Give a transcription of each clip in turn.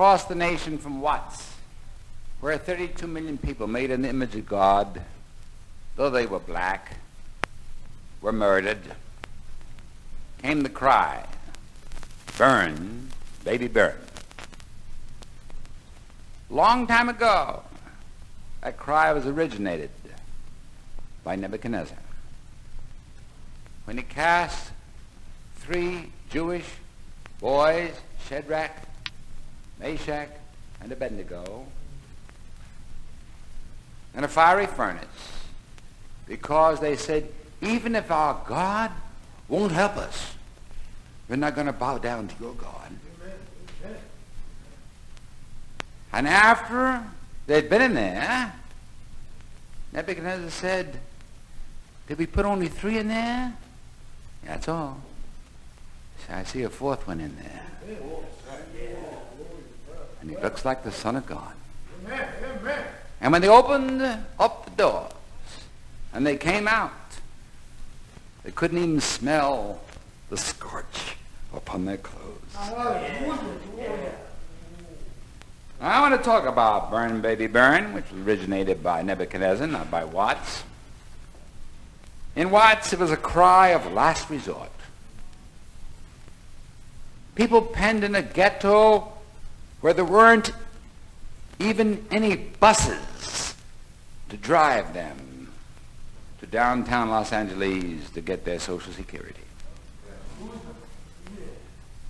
across the nation from Watts, where 32 million people made in the image of God, though they were black, were murdered, came the cry, burn, baby, burn. Long time ago, that cry was originated by Nebuchadnezzar, when he cast 3 Jewish boys, Shadrach, Meshach, and Abednego, in a fiery furnace, because they said, even if our God won't help us, we're not going to bow down to your God. Amen. And after they'd been in there, Nebuchadnezzar said, did we put only 3 in there? Yeah, that's all. So I see a 4th one in there. And he looks like the Son of God. Amen. And when they opened up the doors and they came out, they couldn't even smell the scorch upon their clothes. I want to talk about Burn, Baby, Burn, which was originated by Nebuchadnezzar, not by Watts. In Watts, it was a cry of last resort. People penned in a ghetto where there weren't even any buses to drive them to downtown Los Angeles to get their Social Security.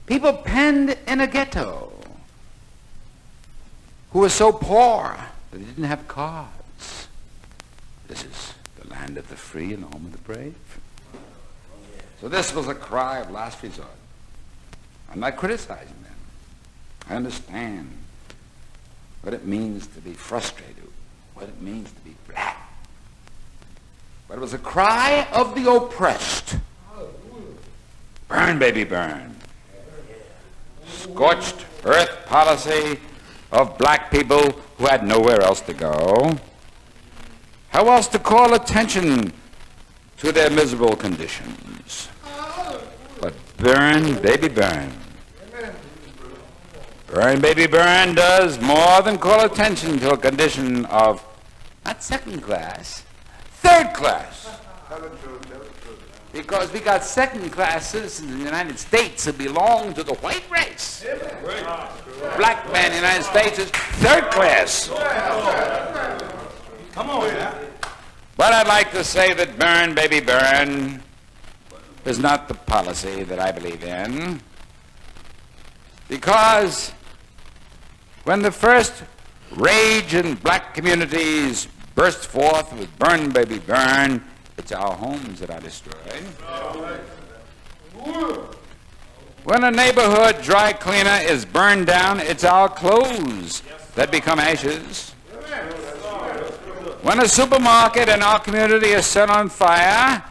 People penned in a ghetto who were so poor that they didn't have cars. This is the land of the free and the home of the brave. So this was a cry of last resort. I'm not criticizing them. I understand what it means to be frustrated, what it means to be black. But it was a cry of the oppressed. Burn, baby, burn. Scorched earth policy of black people who had nowhere else to go. How else to call attention to their miserable conditions? But burn, baby, burn. Burn, baby, burn does more than call attention to a condition of not second class, third class. Because we got second class citizens in the United States who belong to the white race. Black man in the United States is third class. Come on. But I'd like to say that burn, baby, burn is not the policy that I believe in. Because when the first rage in black communities burst forth with burn, baby, burn, it's our homes that are destroyed. When a neighborhood dry cleaner is burned down, it's our clothes that become ashes. When a supermarket in our community is set on fire,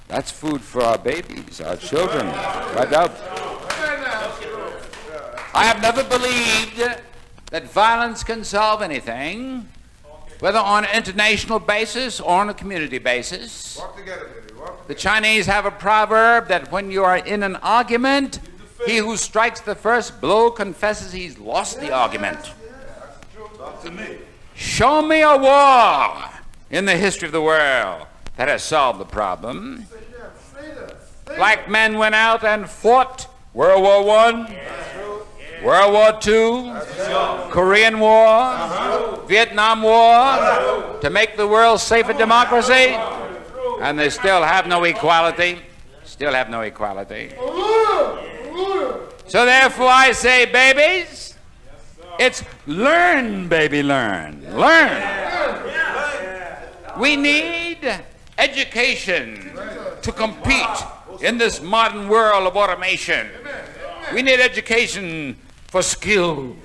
that's food for our babies, our children. I have never believed that violence can solve anything, whether on an international basis or on a community basis. Walk together, baby. Walk together. The Chinese have a proverb that when you are in an argument, he who strikes the first blow confesses he's lost the argument. Talk to me. Show me a war in the history of the world that has solved the problem. Black men went out and fought World War I, World War II, Korean War, Vietnam War, to make the world safer democracy, and they still have no equality. Still have no equality. So therefore I say, babies, it's learn, baby, learn. Learn. We need education to compete in this modern world of automation. We need education for skills.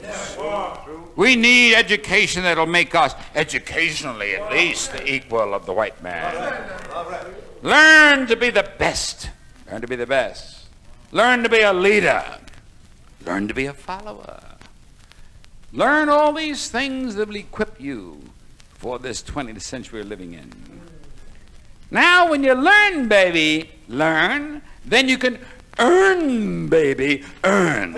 We need education that'll make us, educationally at least, the equal of the white man. Learn to be the best. Learn to be the best. Learn to be a leader. Learn to be a follower. Learn all these things that will equip you for this 20th century we're living in. Now, when you learn, baby, learn, then you can earn, baby, earn.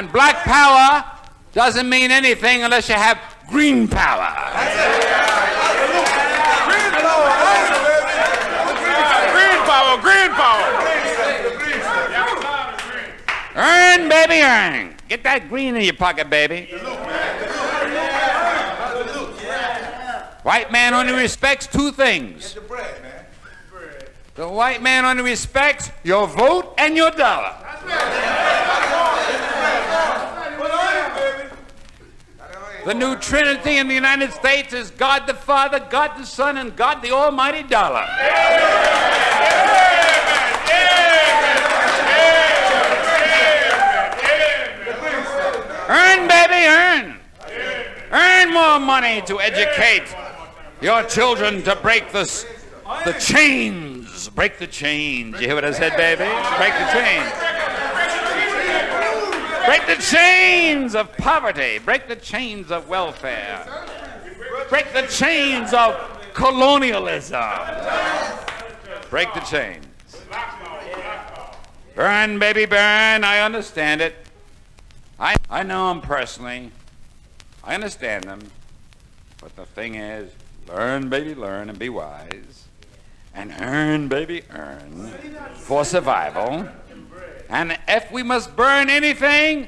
And black power doesn't mean anything unless you have green power. Green power. Earn, baby, earn. Get that green in your pocket, baby. White man only respects two things. The white man only respects your vote and your dollar. The new Trinity in the United States is God the Father, God the Son, and God the Almighty Dollar. Earn, baby, earn. Earn more money to educate your children to break the chains. Break the chains. You hear what I said, baby? Break the chains. Break the chains of poverty. Break the chains of welfare. Break the chains of colonialism. Break the chains. Burn, baby, burn. I understand it. I know them personally. I understand them. But the thing is, learn, baby, learn, and be wise. And earn, baby, earn for survival. And if we must burn anything,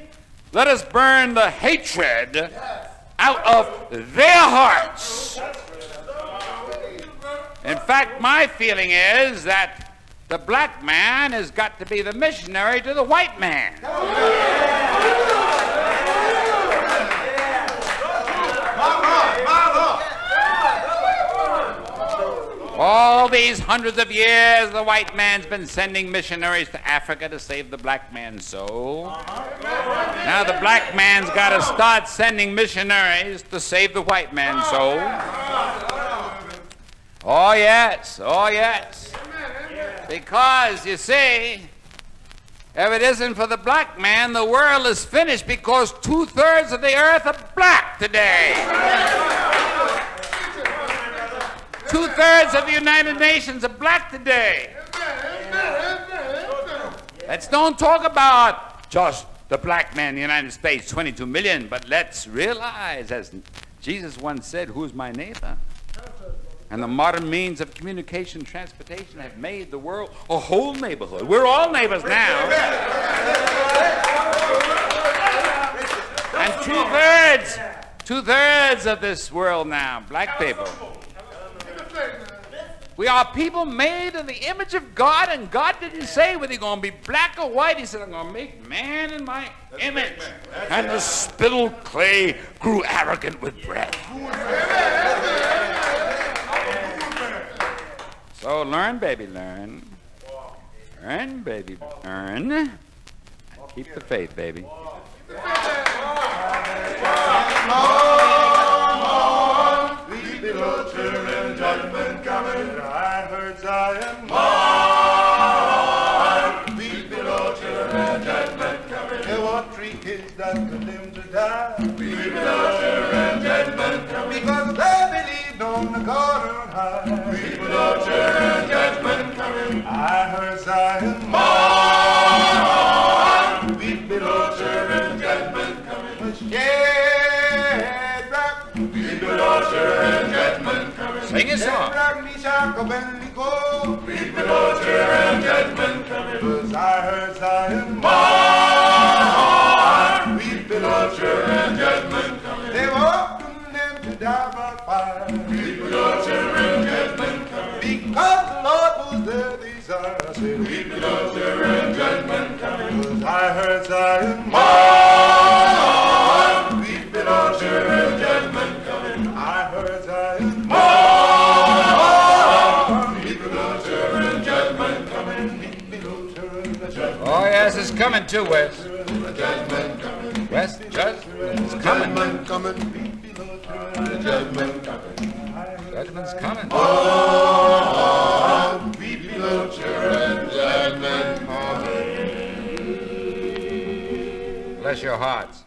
let us burn the hatred out of their hearts. In fact, my feeling is that the black man has got to be the missionary to the white man. All these hundreds of years, the white man's been sending missionaries to Africa to save the black man's soul. Now the black man's got to start sending missionaries to save the white man's soul. Oh yes, oh yes. Because, you see, if it isn't for the black man, the world is finished, because 2/3 of the earth are black today. 2/3 of the United Nations are black today. Let's don't talk about just the black man in the United States, 22 million, but let's realize, as Jesus once said, who's my neighbor? And the modern means of communication, transportation have made the world a whole neighborhood. We're all neighbors now. And 2/3 of this world now, black people. We are people made in the image of God, and God didn't say whether you're going to be black or white. He said, I'm going to make man in my image. And the spittled clay grew arrogant with breath. So learn, baby, learn. Earn, baby, earn. And keep the faith, baby. I heard Zion. Weep below children, judgment coming. There were 3 kids that condemned to die. Weep below children, judgment coming. Because they believed on the God on high. Weep below children, judgment coming. I heard Zion. Weep below children, judgment coming. Weep below children, judgment coming. Sing a song. Weep below children, judgment coming. 'Cause I heard Zion. Weep below children, judgment coming. They were condemned to die by fire. Weep below children, judgment coming. Because the Lord was their desire. I said, weep below children, judgment coming. 'Cause I heard Zion. Weep below children, judgment coming. I heard Zion. Oh yes, it's coming too, West. West, judgment's coming. Judgment's coming. Oh, weep below children, judgment coming. Bless your hearts.